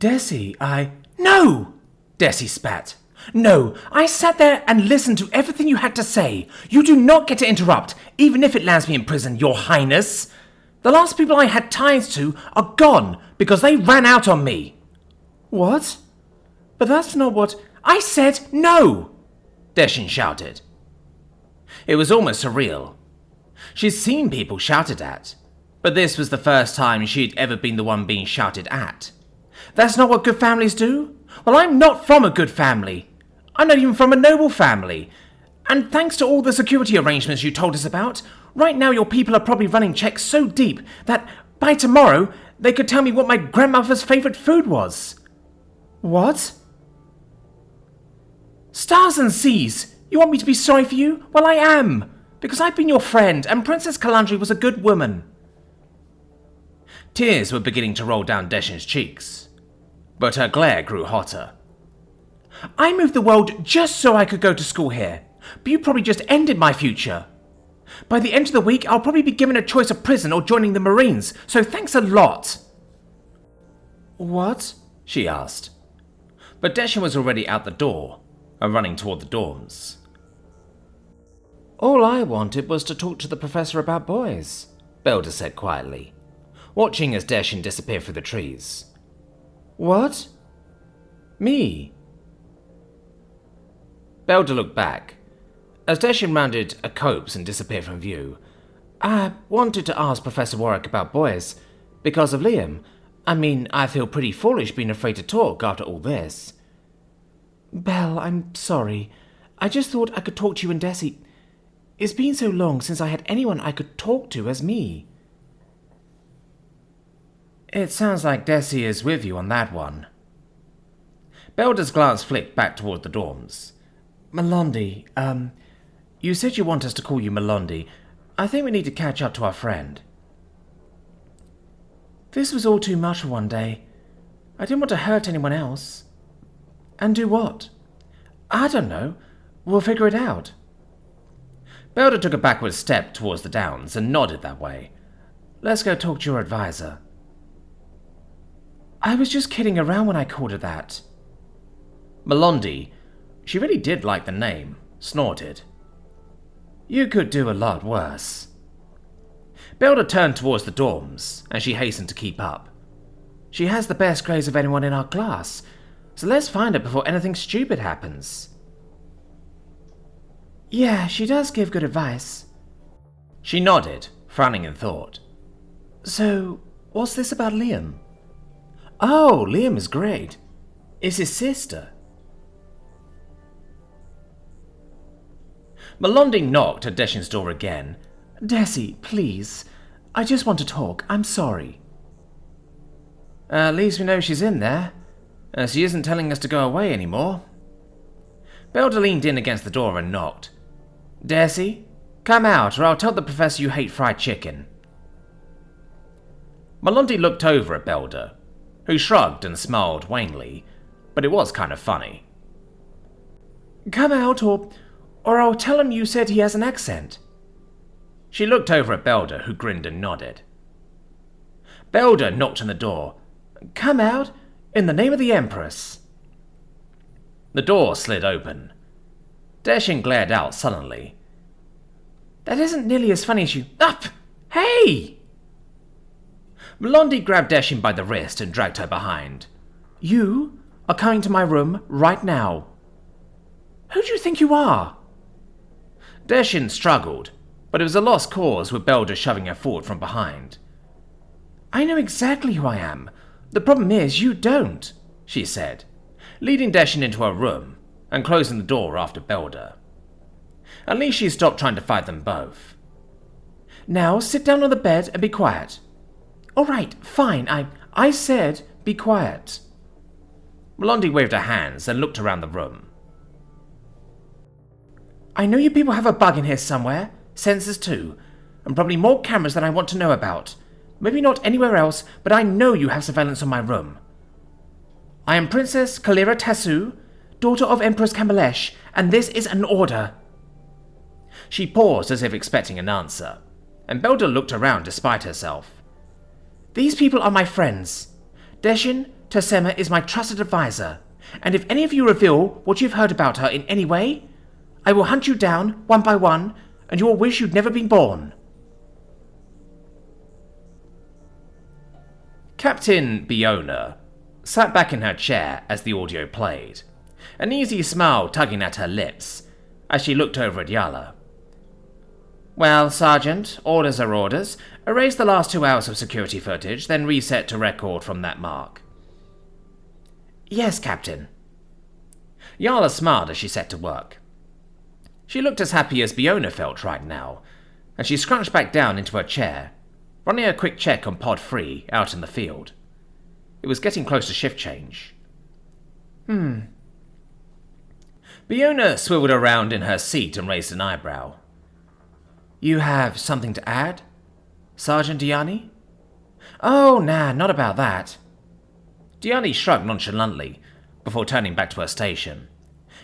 Desi, No! Desi spat. No, I sat there and listened to everything you had to say. You do not get to interrupt, even if it lands me in prison, Your Highness. The last people I had ties to are gone because they ran out on me. What? But that's not what... I said no! Desan shouted. It was almost surreal. She'd seen people shouted at, but this was the first time she'd ever been the one being shouted at. That's not what good families do? Well, I'm not from a good family. I'm not even from a noble family. And thanks to all the security arrangements you told us about, right now your people are probably running checks so deep that by tomorrow they could tell me what my grandmother's favourite food was. What? Stars and seas! You want me to be sorry for you? Well, I am, because I've been your friend, and Princess Kellar was a good woman. Tears were beginning to roll down Desan's cheeks, but her glare grew hotter. I moved the world just so I could go to school here, but you probably just ended my future. By the end of the week, I'll probably be given a choice of prison or joining the Marines, so thanks a lot. What? She asked. But Desan was already out the door and running toward the dorms. All I wanted was to talk to the professor about boys, Belder said quietly, watching as Desan disappeared through the trees. What? Me? Belder looked back. As Desan rounded a copse and disappeared from view. I wanted to ask Professor Warwick about boys, because of Liam. I mean, I feel pretty foolish being afraid to talk after all this. Belle, I'm sorry. I just thought I could talk to you and Desi. It's been so long since I had anyone I could talk to as me. It sounds like Desi is with you on that one. Belder's glance flicked back toward the dorms. Melondi, you said you want us to call you Melondi. I think we need to catch up to our friend. This was all too much for one day. I didn't want to hurt anyone else. And do what? I don't know. We'll figure it out. Belder took a backward step towards the downs and nodded that way. Let's go talk to your advisor. I was just kidding around when I called her that. Melondi, she really did like the name, snorted. You could do a lot worse. Belder turned towards the dorms, and she hastened to keep up. She has the best grades of anyone in our class, so let's find her before anything stupid happens. Yeah, she does give good advice. She nodded, frowning in thought. So, what's this about Liam? Oh, Liam is great. It's his sister. Melondi knocked at Desan's door again. Desi, please. I just want to talk. I'm sorry. At least we know she's in there. She isn't telling us to go away anymore. Belder leaned in against the door and knocked. Desi, come out or I'll tell the professor you hate fried chicken. Melondi looked over at Belder, who shrugged and smiled wanly, but it was kind of funny. Come out or I'll tell him you said he has an accent. She looked over at Belder, who grinned and nodded. Belder knocked on the door. Come out, in the name of the Empress. The door slid open. Desan glared out sullenly. That isn't nearly as funny as you... Up! Hey! Melondi grabbed Desan by the wrist and dragged her behind. You are coming to my room right now. Who do you think you are? Desan struggled, but it was a lost cause with Belder shoving her forward from behind. I know exactly who I am. The problem is you don't, she said, leading Desan into her room and closing the door after Belder. At least she stopped trying to fight them both. Now sit down on the bed and be quiet. All right, fine. I said be quiet. Melondi waved her hands and looked around the room. I know you people have a bug in here somewhere, sensors too, and probably more cameras than I want to know about. Maybe not anywhere else, but I know you have surveillance on my room. I am Princess Kellar Tassu, daughter of Empress Kamalesh, and this is an order. She paused as if expecting an answer, and Belder looked around despite herself. These people are my friends. Desan, Tersema is my trusted advisor, and if any of you reveal what you've heard about her in any way, I will hunt you down one by one, and you will wish you'd never been born. Captain Biona sat back in her chair as the audio played, an easy smile tugging at her lips as she looked over at Yala. Well, Sergeant, orders are orders. Erase the last 2 hours of security footage, then reset to record from that mark. Yes, Captain. Yala smiled as she set to work. She looked as happy as Biona felt right now, and she scrunched back down into her chair, running a quick check on Pod 3 out in the field. It was getting close to shift change. Biona swiveled around in her seat and raised an eyebrow. You have something to add, Sergeant Diani? Oh, nah, not about that. Diani shrugged nonchalantly before turning back to her station.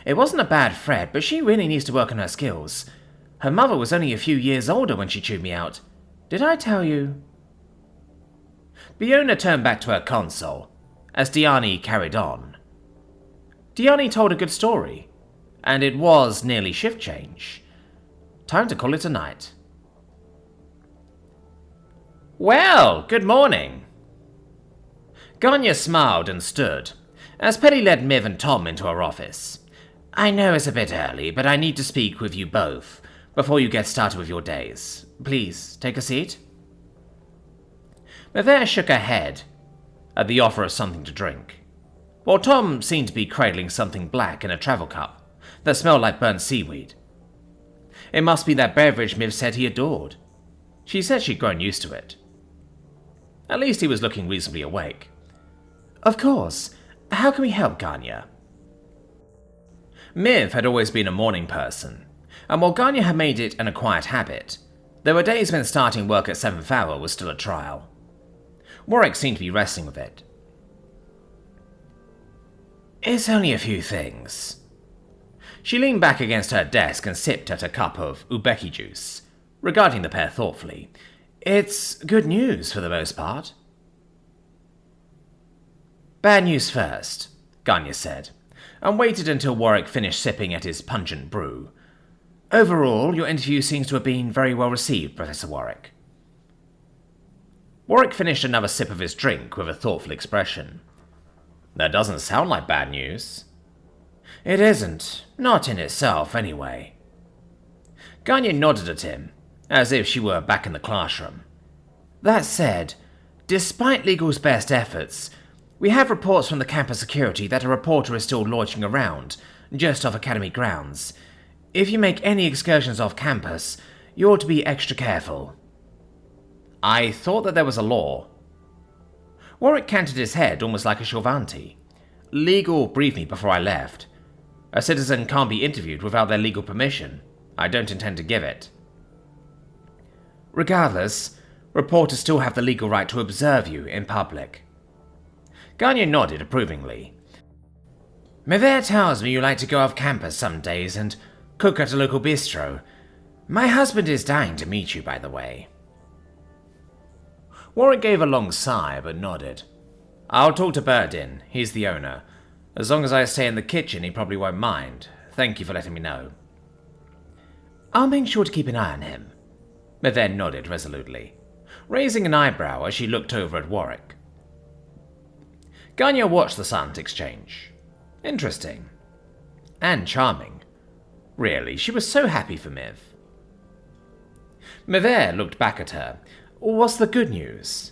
It wasn't a bad threat, but she really needs to work on her skills. Her mother was only a few years older when she chewed me out. Did I tell you? Biona turned back to her console as Diani carried on. Diani told a good story, and it was nearly shift change. Time to call it a night. Well, good morning. Ganya smiled and stood as Petty led Miv and Tom into her office. I know it's a bit early, but I need to speak with you both before you get started with your days. Please, take a seat. Mevere shook her head at the offer of something to drink, while Tom seemed to be cradling something black in a travel cup that smelled like burnt seaweed. It must be that beverage Miv said he adored. She said she'd grown used to it. At least he was looking reasonably awake. Of course. How can we help, Ganya? Miv had always been a morning person, and while Ganya had made it an acquired habit, there were days when starting work at 7th hour was still a trial. Warwick seemed to be wrestling with it. It's only a few things. She leaned back against her desk and sipped at a cup of ubeki juice, regarding the pair thoughtfully. It's good news for the most part. Bad news first, Ganya said, and waited until Warwick finished sipping at his pungent brew. Overall, your interview seems to have been very well received, Professor Warwick. Warwick finished another sip of his drink with a thoughtful expression. That doesn't sound like bad news. It isn't. Not in itself, anyway. Ganya nodded at him, as if she were back in the classroom. That said, despite Legal's best efforts, we have reports from the campus security that a reporter is still loitering around, just off Academy grounds. If you make any excursions off campus, you ought to be extra careful. I thought that there was a law. Warwick canted his head almost like a Shorvanti. Legal briefed me before I left. A citizen can't be interviewed without their legal permission. I don't intend to give it. Regardless, reporters still have the legal right to observe you in public. Ganya nodded approvingly. Mevere tells me you like to go off campus some days and cook at a local bistro. My husband is dying to meet you, by the way. Warwick gave a long sigh, but nodded. I'll talk to Burdin. He's the owner. As long as I stay in the kitchen, he probably won't mind. Thank you for letting me know. I'll make sure to keep an eye on him. Mevere nodded resolutely, raising an eyebrow as she looked over at Warwick. Ganya watched the silent exchange. Interesting. And charming. Really, she was so happy for Miv. Mevere looked back at her. What's the good news?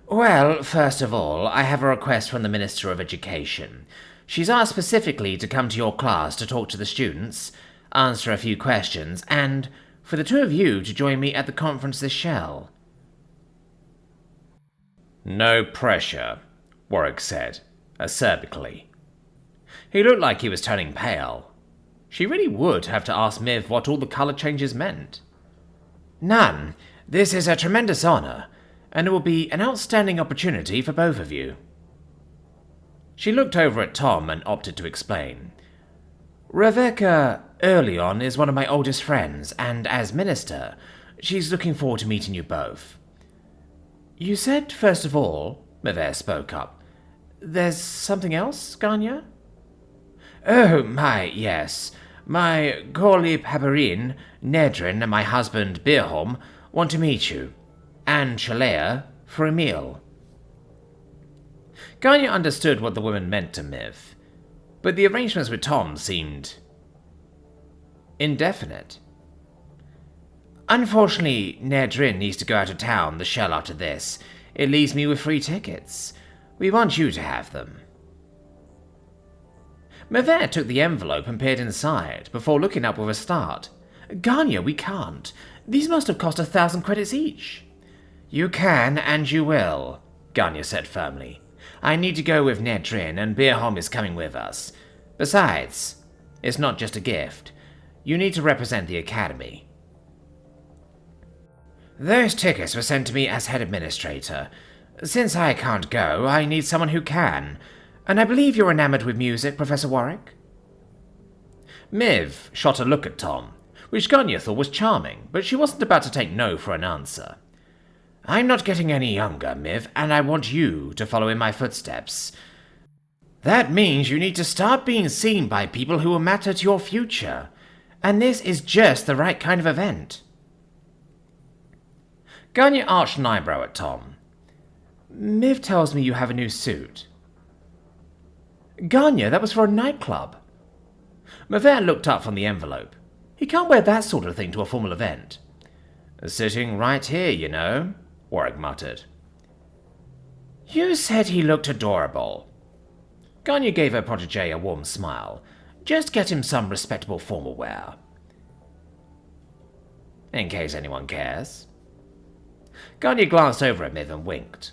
Well, first of all, I have a request from the Minister of Education. She's asked specifically to come to your class to talk to the students, answer a few questions, and for the two of you to join me at the conference this shell. No pressure, Warwick said, acerbically. He looked like he was turning pale. She really would have to ask Miv what all the colour changes meant. None. This is a tremendous honour, and it will be an outstanding opportunity for both of you. She looked over at Tom and opted to explain. Rebecca, early on, is one of my oldest friends, and as minister, she's looking forward to meeting you both. You said, first of all, Mevere spoke up, There's something else, Ganya? Oh, yes. My Gorli Paparin, Nedrin, and my husband Birholm want to meet you, and Shalea, for a meal. Ganya understood what the woman meant to Miv, but the arrangements with Tom seemed indefinite. Unfortunately, Nedrin needs to go out of town the shell after this. It leaves me with free tickets. We want you to have them. Mever took the envelope and peered inside, before looking up with a start. Ganya, we can't. These must have cost 1,000 credits each. You can, and you will, Ganya said firmly. I need to go with Nedrin, and Birholm is coming with us. Besides, it's not just a gift. You need to represent the Academy. Those tickets were sent to me as head administrator. Since I can't go, I need someone who can. And I believe you're enamored with music, Professor Warwick? Miv shot a look at Tom, which Ganya thought was charming, but she wasn't about to take no for an answer. I'm not getting any younger, Miv, and I want you to follow in my footsteps. That means you need to start being seen by people who will matter to your future, and this is just the right kind of event. Ganya arched an eyebrow at Tom. Miv tells me you have a new suit. Ganya, that was for a nightclub. Mever looked up from the envelope. He can't wear that sort of thing to a formal event. Sitting right here, you know, Warwick muttered. You said he looked adorable. Ganya gave her protege a warm smile. Just get him some respectable formal wear. In case anyone cares. Ganya glanced over at Miv and winked.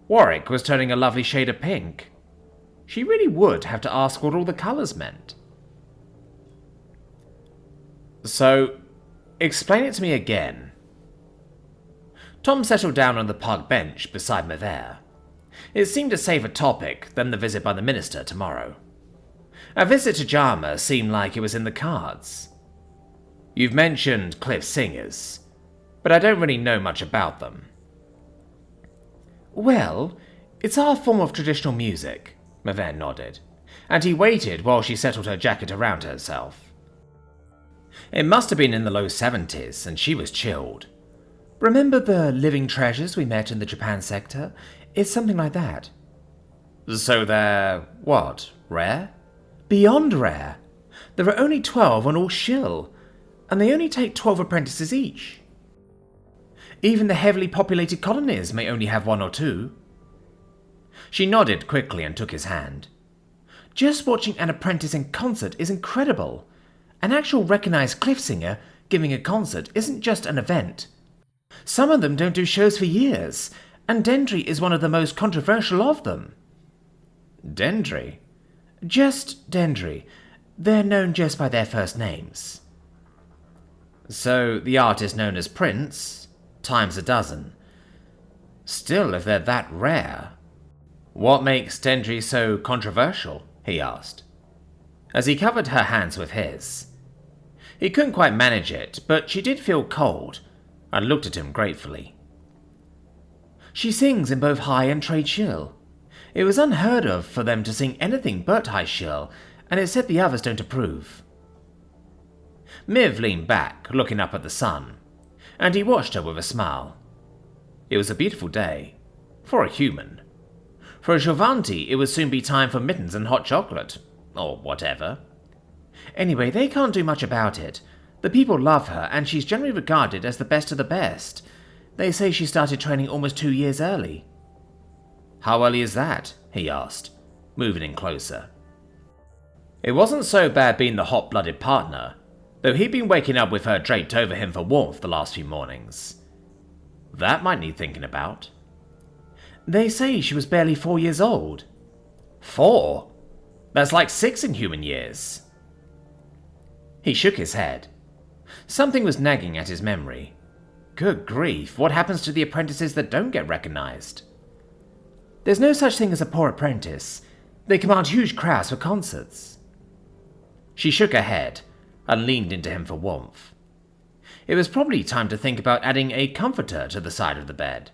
Warwick was turning a lovely shade of pink. She really would have to ask what all the colours meant. So, explain it to me again. Tom settled down on the park bench beside Mever. It seemed a safer topic than the visit by the minister tomorrow. A visit to Jama seemed like it was in the cards. You've mentioned cliff singers, but I don't really know much about them. Well, it's our form of traditional music, Mever nodded, and he waited while she settled her jacket around herself. It must have been in the low 70s, and she was chilled. Remember the living treasures we met in the Japan sector? It's something like that. So they're, what, rare? Beyond rare. There are only 12 on all shill, and they only take 12 apprentices each. Even the heavily populated colonies may only have 1 or 2. She nodded quickly and took his hand. Just watching an apprentice in concert is incredible. An actual recognized cliff singer giving a concert isn't just an event. Some of them don't do shows for years, and Dendry is one of the most controversial of them. Dendry? Just Dendry. They're known just by their first names. So the artist known as Prince, times a dozen. Still, if they're that rare, what makes Dendry so controversial? He asked, as he covered her hands with his. He couldn't quite manage it, but she did feel cold, and looked at him gratefully. She sings in both high and trade shill. It was unheard of for them to sing anything but high shill, and it said the others don't approve. Miv leaned back, looking up at the sun, and he watched her with a smile. It was a beautiful day, for a human. For a Jovanti, it would soon be time for mittens and hot chocolate, or whatever. Anyway, they can't do much about it. The people love her, and she's generally regarded as the best of the best. They say she started training almost 2 years early. How early is that? He asked, moving in closer. It wasn't so bad being the hot-blooded partner, though he'd been waking up with her draped over him for warmth the last few mornings. That might need thinking about. They say she was barely 4 years old. 4? That's like 6 in human years. He shook his head. Something was nagging at his memory. Good grief, what happens to the apprentices that don't get recognized? There's no such thing as a poor apprentice. They command huge crowds for concerts. She shook her head and leaned into him for warmth. It was probably time to think about adding a comforter to the side of the bed.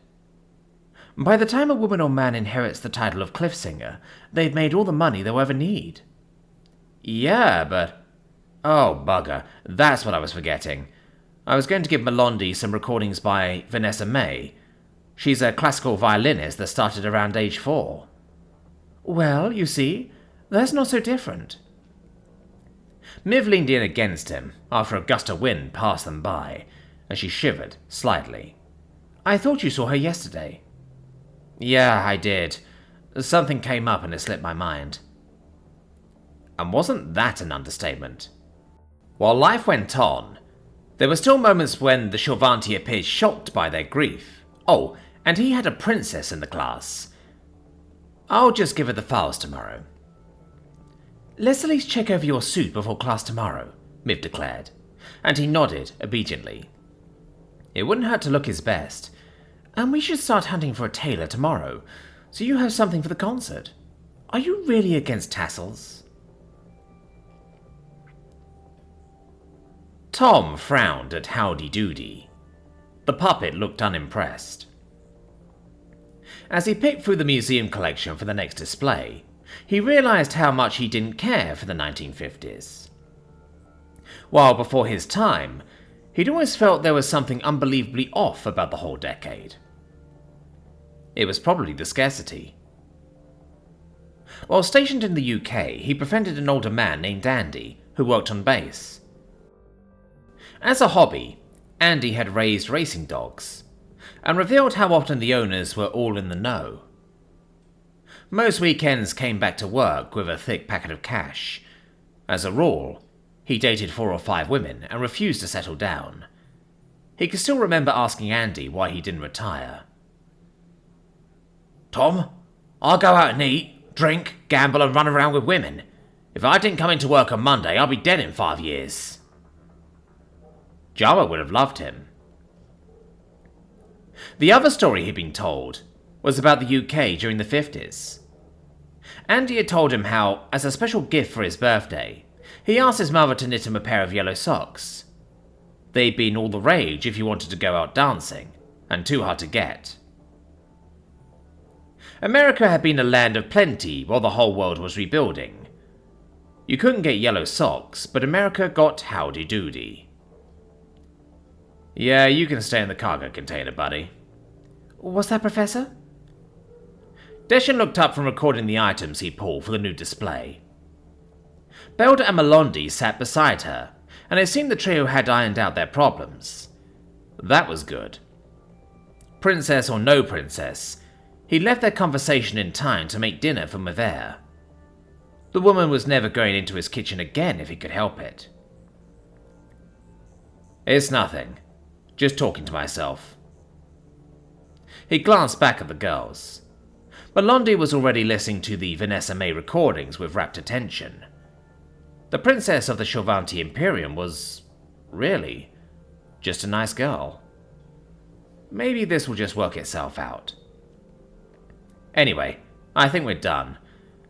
By the time a woman or man inherits the title of Cliffsinger, they've made all the money they'll ever need. Yeah, but... Oh, bugger. That's what I was forgetting. I was going to give Melondi some recordings by Vanessa May. She's a classical violinist that started around age 4. Well, you see, that's not so different. Miv leaned in against him after a gust of wind passed them by, and she shivered slightly. I thought you saw her yesterday. Yeah, I did. Something came up and it slipped my mind. And wasn't that an understatement? While life went on, there were still moments when the Shorvanti appeared shocked by their grief. Oh, and he had a princess in the class. I'll just give her the files tomorrow. Let's at least check over your suit before class tomorrow, Miv declared, and he nodded obediently. It wouldn't hurt to look his best, and we should start hunting for a tailor tomorrow, so you have something for the concert. Are you really against tassels? Tom frowned at Howdy Doody. The puppet looked unimpressed. As he picked through the museum collection for the next display, he realized how much he didn't care for the 1950s. While before his time, he'd always felt there was something unbelievably off about the whole decade. It was probably the scarcity. While stationed in the UK, he befriended an older man named Andy, who worked on bass. As a hobby, Andy had raised racing dogs, and revealed how often the owners were all in the know. Most weekends came back to work with a thick packet of cash. As a rule, he dated 4 or 5 women and refused to settle down. He could still remember asking Andy why he didn't retire. Tom, I'll go out and eat, drink, gamble and run around with women. If I didn't come into work on Monday, I'll be dead in 5 years. Java would have loved him. The other story he'd been told was about the UK during the 50s. Andy had told him how, as a special gift for his birthday, he asked his mother to knit him a pair of yellow socks. They'd been all the rage if you wanted to go out dancing, and too hard to get. America had been a land of plenty while the whole world was rebuilding. You couldn't get yellow socks, but America got Howdy Doody. Yeah, you can stay in the cargo container, buddy. What's that, Professor? Desan looked up from recording the items he'd pulled for the new display. Belda and Melondi sat beside her, and it seemed the trio had ironed out their problems. That was good. Princess or no princess, he left their conversation in time to make dinner for Mavere. The woman was never going into his kitchen again if he could help it. It's nothing. Just talking to myself. He glanced back at the girls. Melondi was already listening to the Vanessa May recordings with rapt attention. The princess of the Shorvanti Imperium was, really, just a nice girl. Maybe this will just work itself out. Anyway, I think we're done.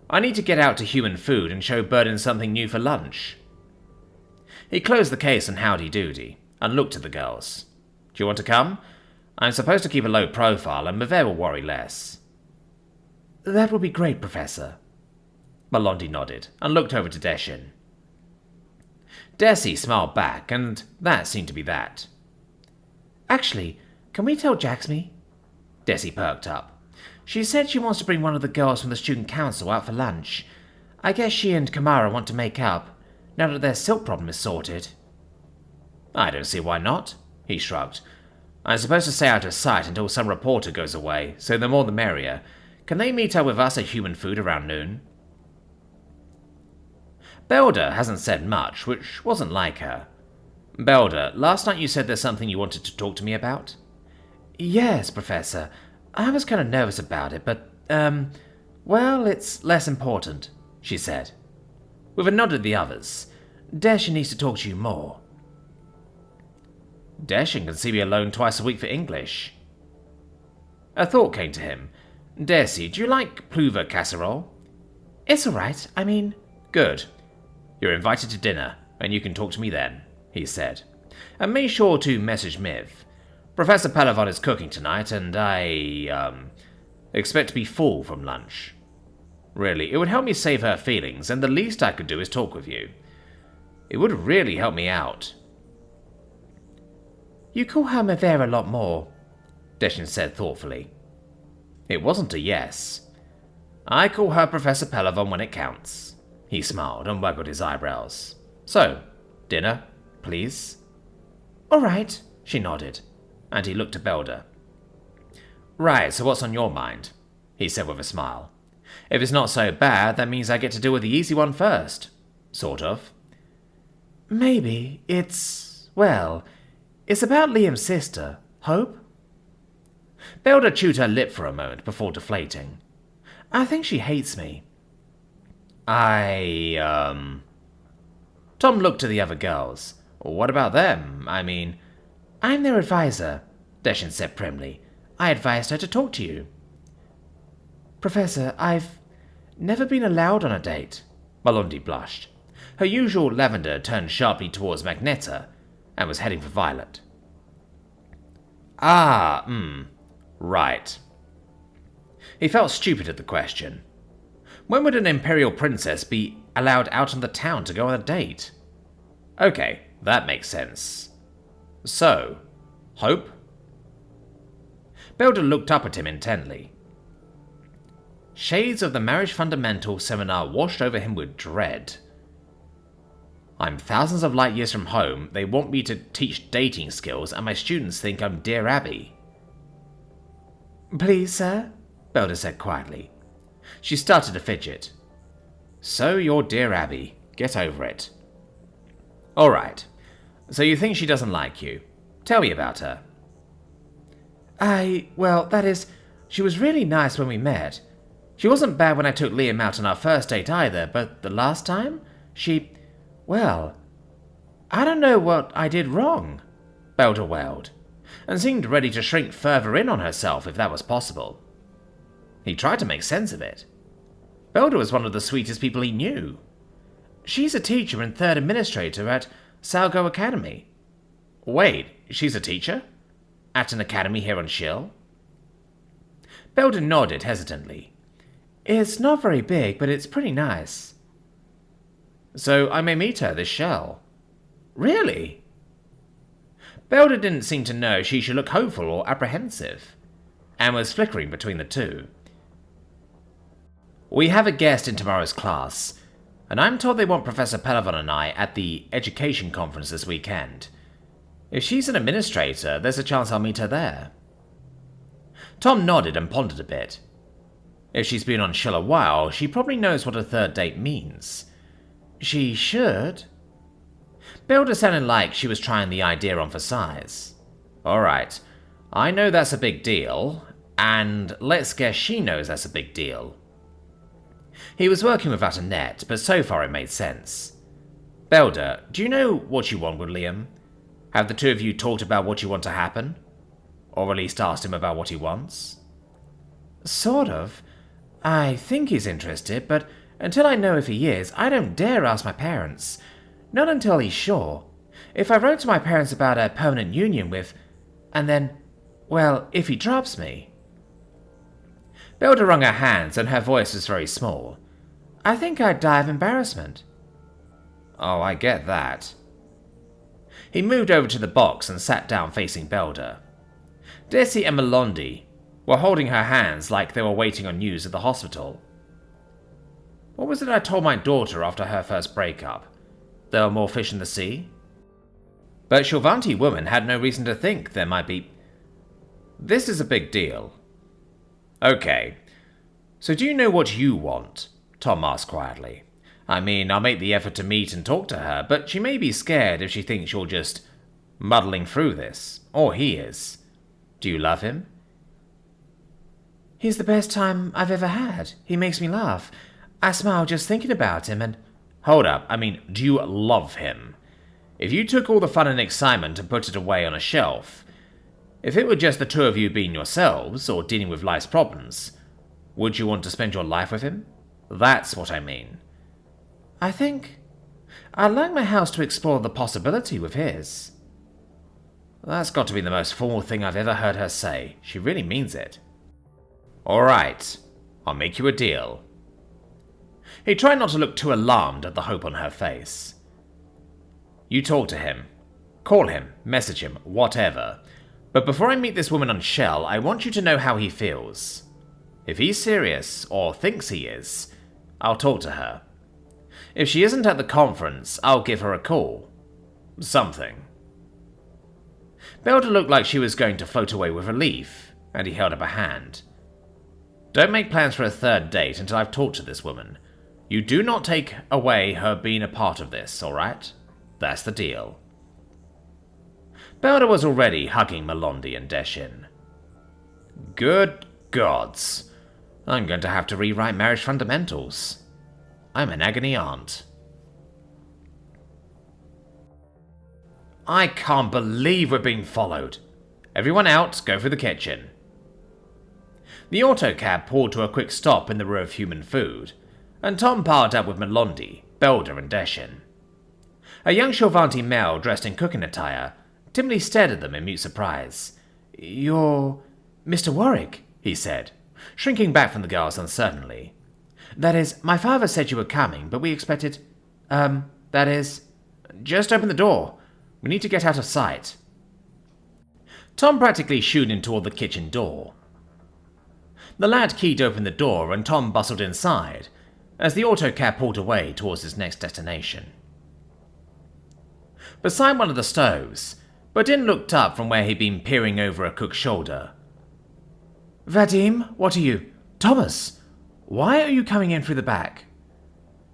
I need to get out to Human Food and show Burden something new for lunch. He closed the case on Howdy Doody and looked at the girls. Do you want to come? I'm supposed to keep a low profile and Mavere will worry less. That will be great, Professor. Melondi nodded and looked over to Desan. Desi smiled back, and that seemed to be that. Actually, can we tell Jaxmy? Desi perked up. She said she wants to bring one of the girls from the student council out for lunch. I guess she and Kamara want to make up, now that their silk problem is sorted. I don't see why not, he shrugged. I'm supposed to stay out of sight until some reporter goes away, so the more the merrier. Can they meet up with us at Human Food around noon? Belda hasn't said much, which wasn't like her. Belda, last night you said there's something you wanted to talk to me about? Yes, Professor. I was kind of nervous about it, but, well, it's less important, she said. With a nod at the others, Desan needs to talk to you more. Desan can see me alone twice a week for English. A thought came to him. Desi, do you like plover casserole? It's alright, I mean... Good. You're invited to dinner, and you can talk to me then, he said. And make sure to message Miv. Professor Palavon is cooking tonight, and Expect to be full from lunch. Really, it would help me save her feelings, and the least I could do is talk with you. It would really help me out." "You call her Mavera a lot more," Desan said thoughtfully. It wasn't a yes. "I call her Professor Pelavon when it counts." He smiled and waggled his eyebrows. "So, dinner, please?" "All right," she nodded, and he looked at Belder. "Right, so what's on your mind?" he said with a smile. "If it's not so bad, that means I get to deal with the easy one first. Sort of." "Maybe well, it's about Liam's sister, Hope." Belder chewed her lip for a moment before deflating. "I think she hates me." Tom looked to the other girls. "What about them? I mean..." "I'm their advisor," Desan said primly. "I advised her to talk to you." "Professor, I've never been allowed on a date." Melondi blushed. Her usual lavender turned sharply towards Magneta and was heading for Violet. Right. He felt stupid at the question. When would an Imperial Princess be allowed out on the town to go on a date? Okay, that makes sense. So, Hope? Belder looked up at him intently. Shades of the Marriage Fundamental seminar washed over him with dread. "I'm thousands of light years from home, they want me to teach dating skills, and my students think I'm Dear Abby." "Please, sir?" Belder said quietly. She started to fidget. "So you're Dear Abby. Get over it." "Alright. So you think she doesn't like you. Tell me about her." That is, she was really nice when we met. She wasn't bad when I took Liam out on our first date either, but the last time, I don't know what I did wrong," Belder wailed, and seemed ready to shrink further in on herself if that was possible. He tried to make sense of it. Belder was one of the sweetest people he knew. "She's a teacher and third administrator at Salgo Academy." "Wait, she's a teacher? At an academy here on Shill?" Belder nodded hesitantly. "It's not very big, but it's pretty nice." "So I may meet her this Shell." "Really?" Belder didn't seem to know she should look hopeful or apprehensive, and was flickering between the two. "We have a guest in tomorrow's class, and I'm told they want Professor Pelavon and I at the education conference this weekend. If she's an administrator, there's a chance I'll meet her there." Tom nodded and pondered a bit. If she's been on Shill a while, she probably knows what a third date means. "She should." Belder sounded like she was trying the idea on for size. "Alright, I know that's a big deal, and let's guess she knows that's a big deal." He was working without a net, but so far it made sense. "Belder, do you know what you want with Liam? Have the two of you talked about what you want to happen? Or at least asked him about what he wants?" "Sort of. I think he's interested, but until I know if he is, I don't dare ask my parents. Not until he's sure. If I wrote to my parents about a permanent union with... and then... if he drops me..." Belder wrung her hands and her voice was very small. "I think I'd die of embarrassment." "Oh, I get that." He moved over to the box and sat down facing Belder. Desi and Melondi were holding her hands like they were waiting on news at the hospital. "What was it I told my daughter after her first breakup? There were more fish in the sea?" But Shilvanti woman had no reason to think there might be... "This is a big deal." "Okay, so do you know what you want?" Tom asked quietly. "I mean, I'll make the effort to meet and talk to her, but she may be scared if she thinks you're just muddling through this. Or he is. Do you love him?" "He's the best time I've ever had. He makes me laugh. I smile just thinking about him and..." "Hold up, I mean, do you love him? If you took all the fun and excitement and put it away on a shelf, if it were just the two of you being yourselves, or dealing with life's problems, would you want to spend your life with him? That's what I mean." "I think I'd like my house to explore the possibility with his." That's got to be the most formal thing I've ever heard her say. She really means it. Alright, I'll make you a deal. He tried not to look too alarmed at the hope on her face. You talk to him. Call him, message him, whatever. But before I meet this woman on Shell, I want you to know how he feels. If he's serious, or thinks he is, I'll talk to her. If she isn't at the conference, I'll give her a call. Something. Belder looked like she was going to float away with relief, and he held up a hand. Don't make plans for a third date until I've talked to this woman. You do not take away her being a part of this, alright? That's the deal. Belder was already hugging Melondi and Desan. Good gods. I'm going to have to rewrite marriage fundamentals. I'm an agony aunt. I can't believe we're being followed. Everyone out, go for the kitchen. The autocab pulled to a quick stop in the row of human food, and Tom piled up with Melondi, Belder and Desan. A young Shilvanti male dressed in cooking attire timidly stared at them in mute surprise. You're Mr. Warwick, he said, shrinking back from the girls uncertainly. That is, my father said you were coming, but we expected... that is... Just open the door. We need to get out of sight. Tom practically shooed him toward the kitchen door. The lad keyed open the door and Tom bustled inside, as the autocab pulled away towards his next destination. Beside one of the stoves, Bodin looked up from where he'd been peering over a cook's shoulder. Vadim, what are you? Thomas, why are you coming in through the back?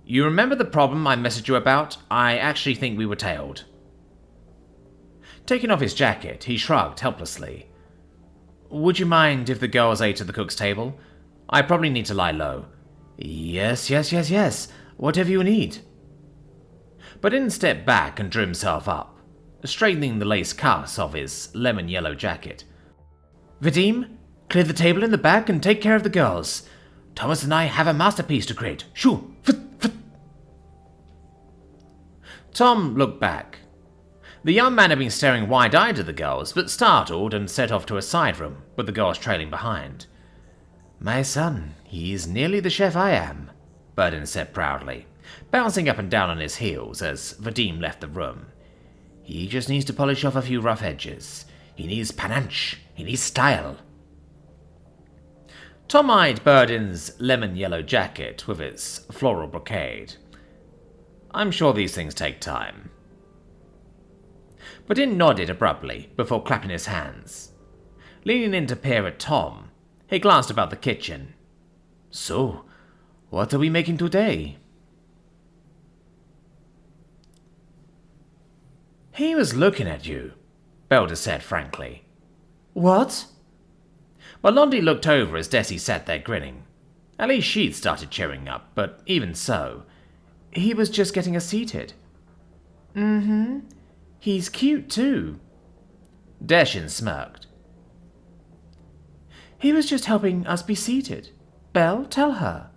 You remember the problem I messaged you about? I actually think we were tailed. Taking off his jacket, he shrugged helplessly. Would you mind if the girls ate at the cook's table? I probably need to lie low. Yes. Whatever you need. Bodin stepped back and drew himself up, straightening the lace cuffs of his lemon-yellow jacket. Vadim, clear the table in the back and take care of the girls. Thomas and I have a masterpiece to create. Shoo! Fit. Tom looked back. The young man had been staring wide-eyed at the girls, but startled and set off to a side room, with the girls trailing behind. My son, he is nearly the chef I am, Bodin said proudly, bouncing up and down on his heels as Vadim left the room. He just needs to polish off a few rough edges. He needs panache. He needs style. Tom eyed Bodin's lemon-yellow jacket with its floral brocade. I'm sure these things take time. Bodin nodded abruptly before clapping his hands. Leaning in to peer at Tom, he glanced about the kitchen. So, what are we making today? He was looking at you, Belder said frankly. What? Melondi looked over as Desi sat there grinning. At least she'd started cheering up, but even so, he was just getting us seated. Mm-hmm. He's cute too. Desan smirked. He was just helping us be seated. Belle, tell her.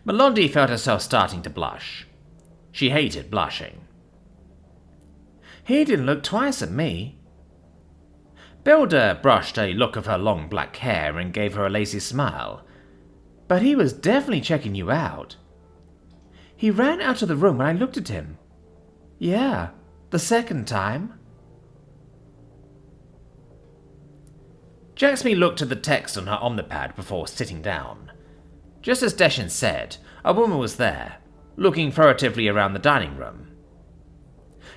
Melondi felt herself starting to blush. She hated blushing. He didn't look twice at me. Belder brushed a lock of her long black hair and gave her a lazy smile. But he was definitely checking you out. He ran out of the room when I looked at him. Yeah, the second time. Jacksmy looked at the text on her omnipad before sitting down. Just as Desan said, a woman was there, looking furtively around the dining room.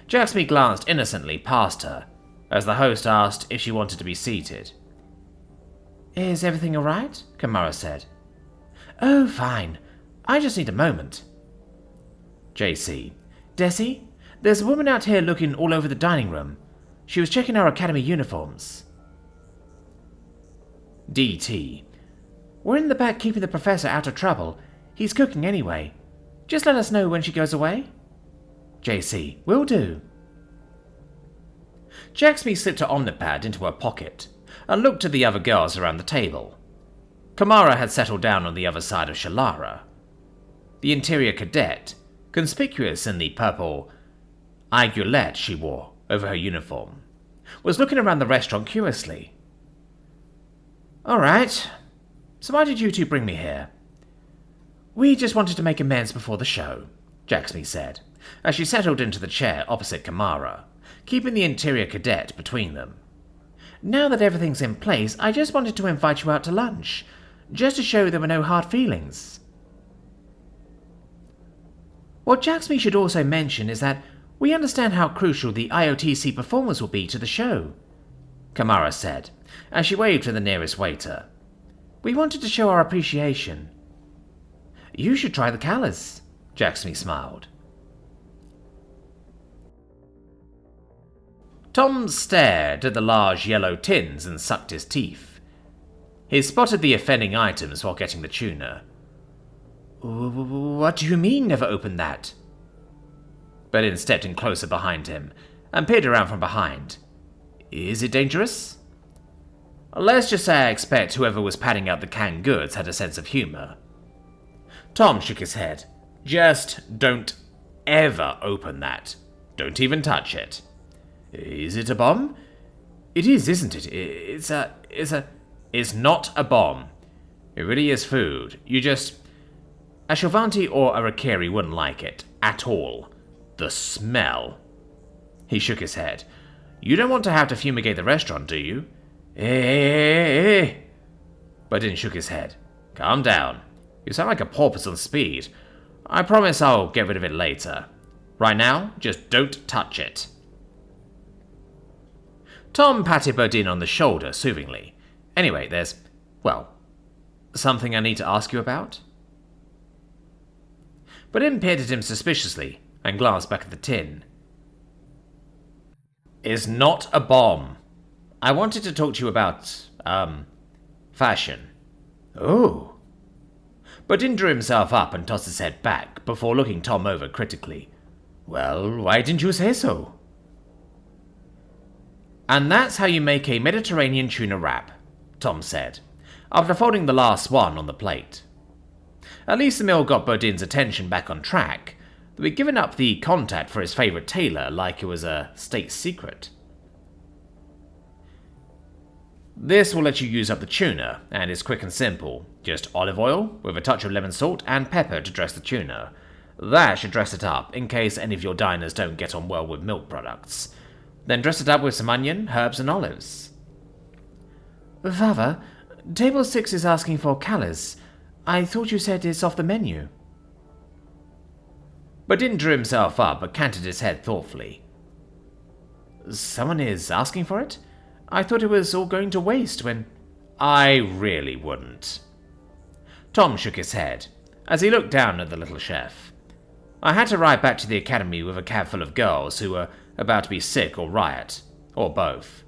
Jacksmy glanced innocently past her, as the host asked if she wanted to be seated. Is everything all right? Kamara said. Oh, fine. I just need a moment. JC. Desi, there's a woman out here looking all over the dining room. She was checking our academy uniforms. DT. We're in the back keeping the professor out of trouble. He's cooking anyway. Just let us know when she goes away. JC. Will do. Jacksmy slipped her omnipad into her pocket and looked at the other girls around the table. Kamara had settled down on the other side of Shalara. The interior cadet, conspicuous in the purple aiguillette she wore over her uniform, was looking around the restaurant curiously. All right, So why did you two bring me here? We just wanted to make amends before the show, Jaxmi said, as she settled into the chair opposite Kamara, keeping the interior cadet between them. Now that everything's in place, I just wanted to invite you out to lunch, just to show there were no hard feelings. What Jaxmi should also mention is that we understand how crucial the IOTC performers will be to the show, Kamara said, as she waved to the nearest waiter. We wanted to show our appreciation. You should try the Kellars, Jaxmi smiled. Tom stared at the large yellow tins and sucked his teeth. He spotted the offending items while getting the tuna. What do you mean, never opened that? Berlin stepped in closer behind him and peered around from behind. Is it dangerous? Let's just say I expect whoever was padding out the canned goods had a sense of humor. Tom shook his head. Just don't ever open that. Don't even touch it. Is it a bomb? It is, isn't it? It's not a bomb. It really is food. You just... A Shovanti or a Rakiri wouldn't like it. At all. The smell. He shook his head. You don't want to have to fumigate the restaurant, do you? Budin shook his head. Calm down. You sound like a porpoise on speed. I promise I'll get rid of it later. Right now, just don't touch it. Tom patted Bodin on the shoulder soothingly. Anyway, there's, well, something I need to ask you about? Bodin peered at him suspiciously and glanced back at the tin. It's not a bomb. I wanted to talk to you about, fashion. Oh. Bodin drew himself up and tossed his head back before looking Tom over critically. Well, why didn't you say so? And that's how you make a Mediterranean tuna wrap, Tom said, after folding the last one on the plate. At least the meal got Bodin's attention back on track, though he'd given up the contact for his favourite tailor like it was a state secret. This will let you use up the tuna, and it's quick and simple. Just olive oil, with a touch of lemon salt and pepper to dress the tuna. That should dress it up, in case any of your diners don't get on well with milk products. Then dress it up with some onion, herbs and olives. Father, table 6 is asking for Kellars. I thought you said it's off the menu. Bodin drew himself up but canted his head thoughtfully. Someone is asking for it? I thought it was all going to waste when... I really wouldn't. Tom shook his head as he looked down at the little chef. I had to ride back to the academy with a cab full of girls who were about to be sick or riot, or both.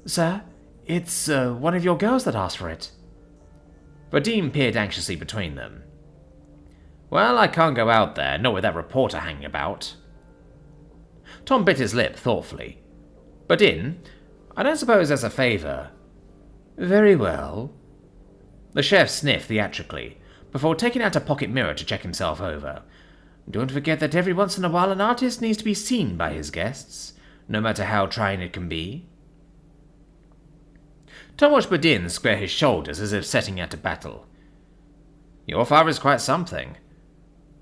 Sir, it's one of your girls that asked for it. Vadim peered anxiously between them. Well, I can't go out there, not with that reporter hanging about. Tom bit his lip thoughtfully. Vadim, I don't suppose that's a favour. Very well. The chef sniffed theatrically, before taking out a pocket mirror to check himself over. Don't forget that every once in a while an artist needs to be seen by his guests, no matter how trying it can be. Tom watched Bodin square his shoulders as if setting out to battle. Your father is quite something.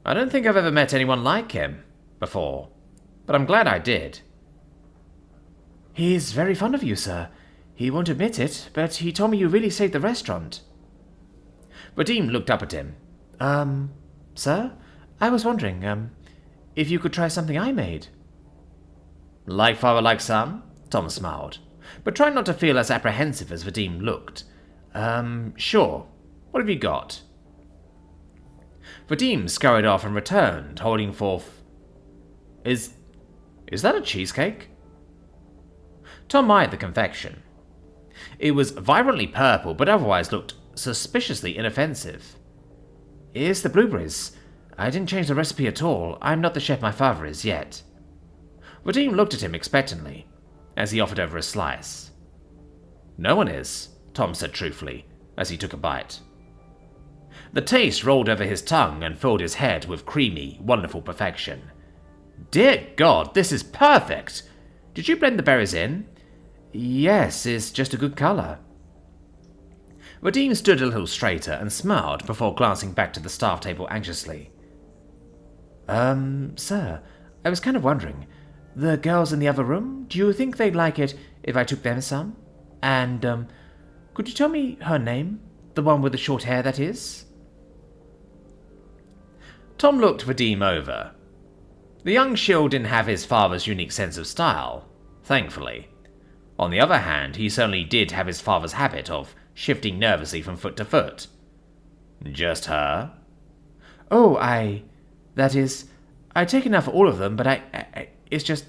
I don't think I've ever met anyone like him before, but I'm glad I did. He's very fond of you, sir. He won't admit it, but he told me you really saved the restaurant. Vadim looked up at him. Sir? I was wondering, if you could try something I made. Like father, like son? Tom smiled, but tried not to feel as apprehensive as Vadim looked. Sure. What have you got? Vadim scurried off and returned, holding forth... Is that a cheesecake? Tom eyed the confection. It was vibrantly purple, but otherwise looked suspiciously inoffensive. It's the blueberries. I didn't change the recipe at all. I'm not the chef my father is yet. Vadim looked at him expectantly, as he offered over a slice. No one is, Tom said truthfully, as he took a bite. The taste rolled over his tongue and filled his head with creamy, wonderful perfection. Dear God, this is perfect! Did you blend the berries in? Yes, it's just a good colour. Vadim stood a little straighter and smiled before glancing back to the staff table anxiously. Sir, I was kind of wondering, the girls in the other room, do you think they'd like it if I took them some? And, could you tell me her name? The one with the short hair, that is? Tom looked Vadim over. The young shield didn't have his father's unique sense of style, thankfully. On the other hand, he certainly did have his father's habit of shifting nervously from foot to foot. Just her? Oh, that is, I take enough for all of them, but it's just...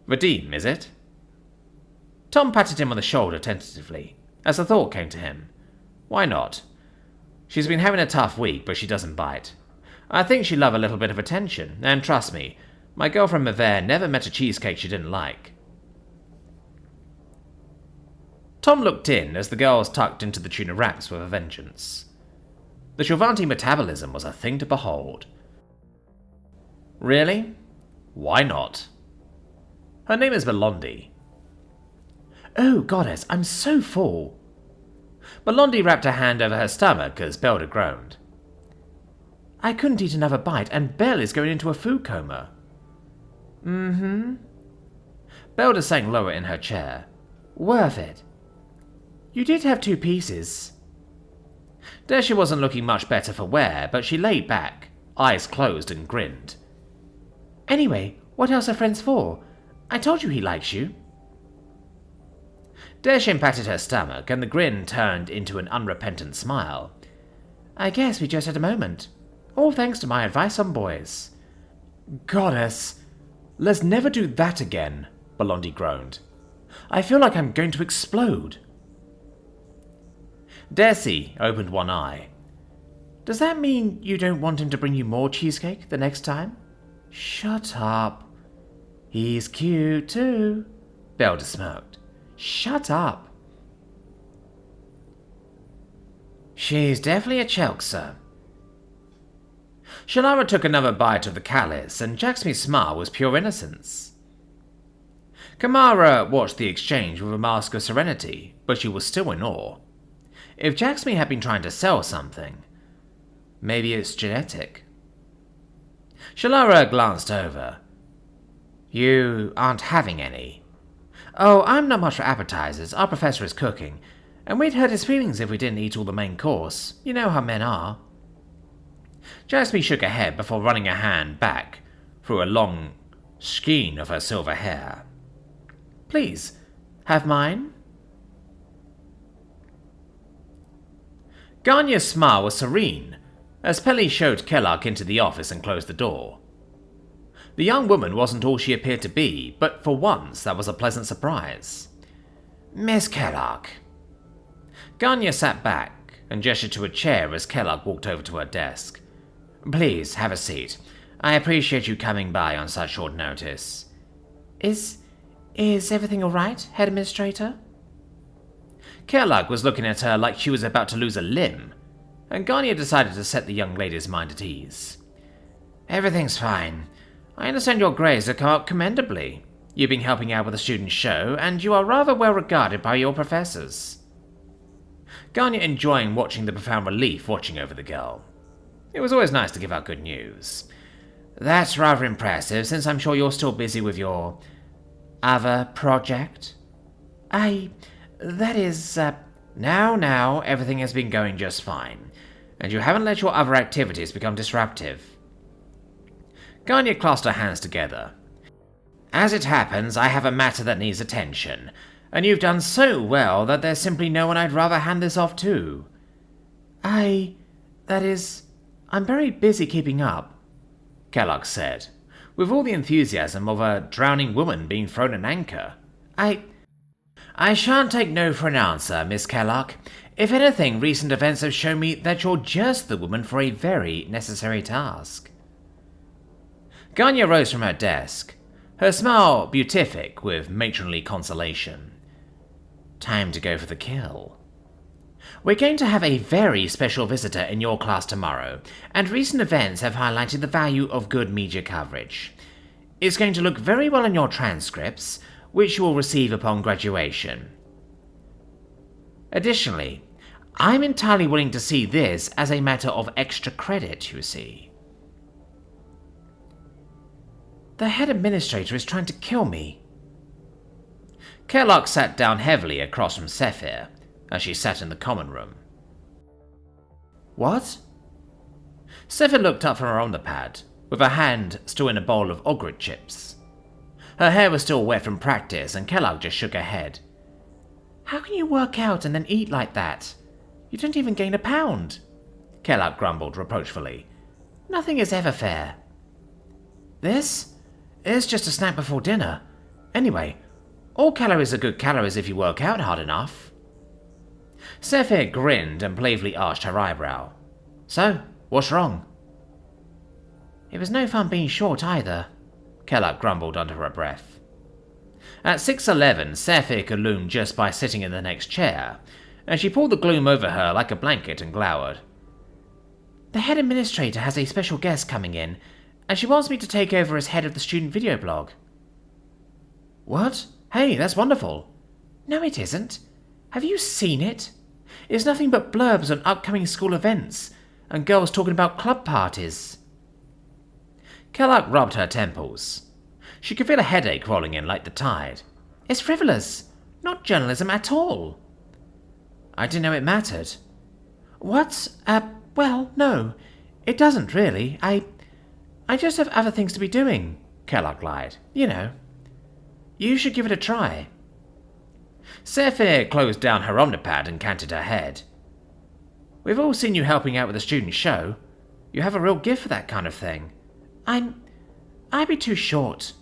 Vadim, is it? Tom patted him on the shoulder tentatively, as a thought came to him. Why not? She's been having a tough week, but she doesn't bite. I think she'd love a little bit of attention, and trust me, my girlfriend Mavere never met a cheesecake she didn't like. Tom looked in as the girls tucked into the tuna wraps with a vengeance. The Shilvanti metabolism was a thing to behold. Really? Why not? Her name is Belondi. Oh, goddess, I'm so full. Belondi wrapped her hand over her stomach as Belda groaned. I couldn't eat another bite, and Belle is going into a food coma. Mm-hmm. Belda sank lower in her chair. Worth it. You did have 2 pieces. Dacia wasn't looking much better for wear, but she laid back, eyes closed, and grinned. Anyway, what else are friends for? I told you he likes you. Dacia patted her stomach, and the grin turned into an unrepentant smile. I guess we just had a moment. All thanks to my advice on boys. Goddess, let's never do that again, Belondi groaned. I feel like I'm going to explode. Desi opened one eye. Does that mean you don't want him to bring you more cheesecake the next time? Shut up. He's cute too, Belda smirked. Shut up. She's definitely a Chelkser. Shalara took another bite of the callus, and Jacksmi's smile was pure innocence. Kamara watched the exchange with a mask of serenity, but she was still in awe. If Jacksmi had been trying to sell something, maybe it's genetic. Shalara glanced over. You aren't having any. Oh, I'm not much for appetizers. Our professor is cooking, and we'd hurt his feelings if we didn't eat all the main course. You know how men are. Jacksmi shook her head before running a hand back through a long skein of her silver hair. Please, have mine? Ganya's smile was serene as Pelly showed Kellar into the office and closed the door. The young woman wasn't all she appeared to be, but for once that was a pleasant surprise. Miss Kellar. Ganya sat back and gestured to a chair as Kellar walked over to her desk. Please, have a seat. I appreciate you coming by on such short notice. Is everything all right, Head Administrator? Kellar was looking at her like she was about to lose a limb, and Ganya decided to set the young lady's mind at ease. Everything's fine. I understand your grades have come up commendably. You've been helping out with the student show, and you are rather well regarded by your professors. Ganya enjoying watching the profound relief watching over the girl. It was always nice to give out good news. That's rather impressive, since I'm sure you're still busy with your other project. Now, everything has been going just fine, and you haven't let your other activities become disruptive. Ganya clasped her hands together. As it happens, I have a matter that needs attention, and you've done so well that there's simply no one I'd rather hand this off to. I'm very busy keeping up, Kellogg said, with all the enthusiasm of a drowning woman being thrown an anchor. I shan't take no for an answer, Miss Kellogg. If anything, recent events have shown me that you're just the woman for a very necessary task. Ganya rose from her desk, her smile beatific with matronly consolation. Time to go for the kill. We're going to have a very special visitor in your class tomorrow, and recent events have highlighted the value of good media coverage. It's going to look very well in your transcripts, which you will receive upon graduation. Additionally, I'm entirely willing to see this as a matter of extra credit, you see. The head administrator is trying to kill me. Kellar sat down heavily across from Scifi as she sat in the common room. What? Scifi looked up from her underpad, with her hand still in a bowl of ogret chips. Her hair was still wet from practice, and Kellar just shook her head. How can you work out and then eat like that? You don't even gain a pound. Kellar grumbled reproachfully. Nothing is ever fair. This is just a snack before dinner. Anyway, all calories are good calories if you work out hard enough. Scifi grinned and playfully arched her eyebrow. So, what's wrong? It was no fun being short either, Kellar grumbled under her breath. At 6'11", Scifi could loom just by sitting in the next chair, and she pulled the gloom over her like a blanket and glowered. The head administrator has a special guest coming in, and she wants me to take over as head of the student video blog. What? Hey, that's wonderful. No, it isn't. Have you seen it? It's nothing but blurbs on upcoming school events, and girls talking about club parties. Kellar rubbed her temples. She could feel a headache rolling in like the tide. It's frivolous, not journalism at all. I didn't know it mattered. What? Well, no. It doesn't, really. I just have other things to be doing, Kellar lied. You know. You should give it a try. Scifi closed down her underpad and canted her head. We've all seen you helping out with the student show. You have a real gift for that kind of thing. I'd be too short.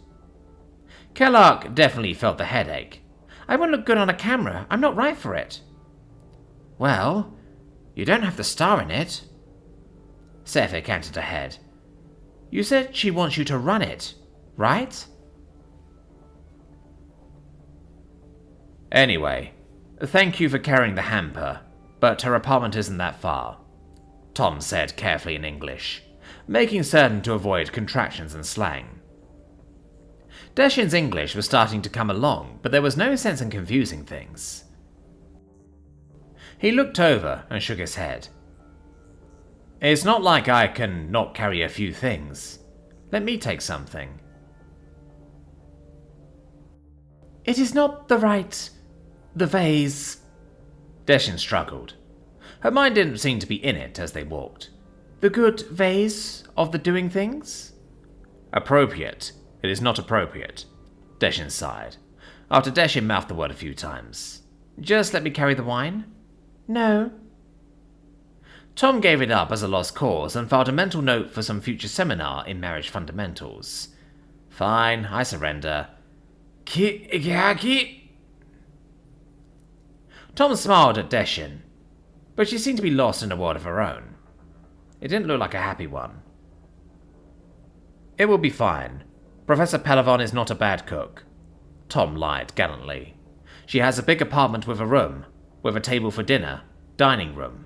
Kellar definitely felt the headache. I won't look good on a camera. I'm not right for it. Well, you don't have to star in it. Scifi canted her head. You said she wants you to run it, right? Anyway, thank you for carrying the hamper, but her apartment isn't that far, Tom said carefully in English, making certain to avoid contractions and slang. Desan's English was starting to come along, but there was no sense in confusing things. He looked over and shook his head. It's not like I can not carry a few things. Let me take something. It is not the vase. Desan struggled. Her mind didn't seem to be in it as they walked. The good vase of the doing things? Appropriate. It is not appropriate. Desan sighed, after Desan mouthed the word a few times. Just let me carry the wine? No. Tom gave it up as a lost cause and filed a mental note for some future seminar in marriage fundamentals. Fine, I surrender. Tom smiled at Desan, but she seemed to be lost in a world of her own. It didn't look like a happy one. It will be fine. Professor Pelavon is not a bad cook. Tom lied gallantly. She has a big apartment with a room, with a table for dinner, dining room.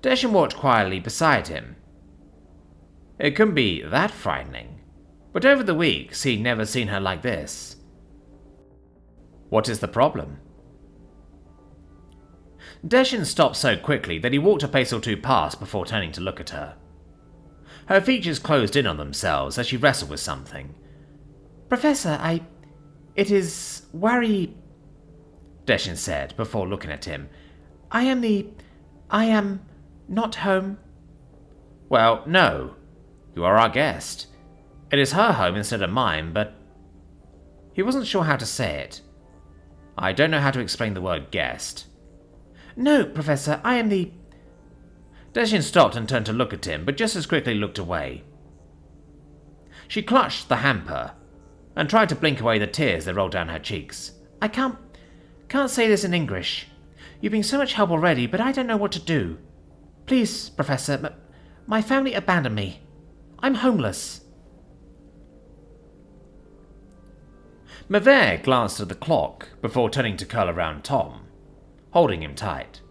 Desan walked quietly beside him. It couldn't be that frightening, but over the weeks he'd never seen her like this. What is the problem? Desan stopped so quickly that he walked a pace or two past before turning to look at her. Her features closed in on themselves as she wrestled with something. Professor, it is worry, Desan said before looking at him. I am not home. Well, no. You are our guest. It is her home instead of mine, but... He wasn't sure how to say it. I don't know how to explain the word guest. No, Professor, I am the... Desan stopped and turned to look at him, but just as quickly looked away. She clutched the hamper and tried to blink away the tears that rolled down her cheeks. I can't say this in English. You've been so much help already, but I don't know what to do. Please, Professor, my family abandoned me. I'm homeless. Mavere glanced at the clock before turning to curl around Tom, holding him tight.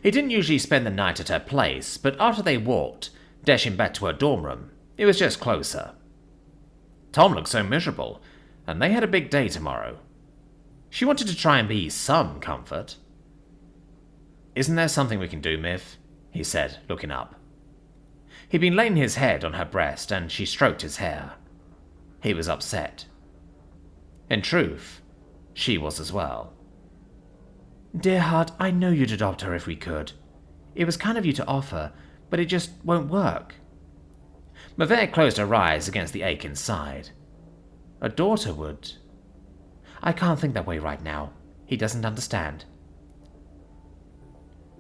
He didn't usually spend the night at her place, but after they walked, dashing back to her dorm room, it was just closer. Tom looked so miserable, and they had a big day tomorrow. She wanted to try and be some comfort. Isn't there something we can do, Miv? He said, looking up. He'd been laying his head on her breast, and she stroked his hair. He was upset. In truth, she was as well. Dear heart, I know you'd adopt her if we could. It was kind of you to offer, but it just won't work. Mavette closed her eyes against the ache inside. A daughter would. I can't think that way right now. He doesn't understand.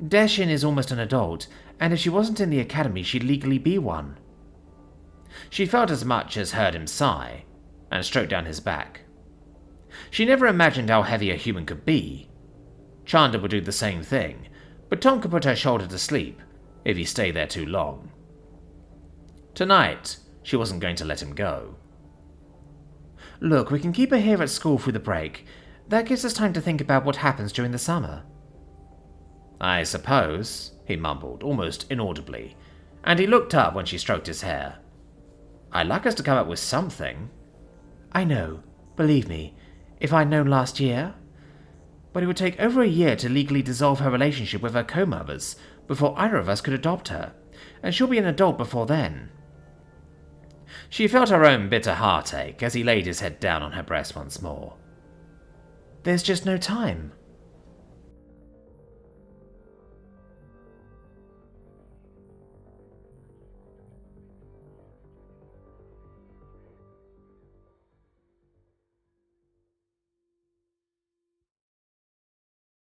Desan is almost an adult, and if she wasn't in the academy, she'd legally be one. She felt as much as heard him sigh, and stroked down his back. She never imagined how heavy a human could be. Chanda would do the same thing, but Tom could put her shoulder to sleep if he stayed there too long. Tonight, she wasn't going to let him go. Look, we can keep her here at school through the break. That gives us time to think about what happens during the summer. I suppose, he mumbled, almost inaudibly, and he looked up when she stroked his hair. I'd like us to come up with something. I know, believe me, if I'd known last year. But it would take over a year to legally dissolve her relationship with her co-mothers before either of us could adopt her, and she'll be an adult before then. She felt her own bitter heartache as he laid his head down on her breast once more. There's just no time.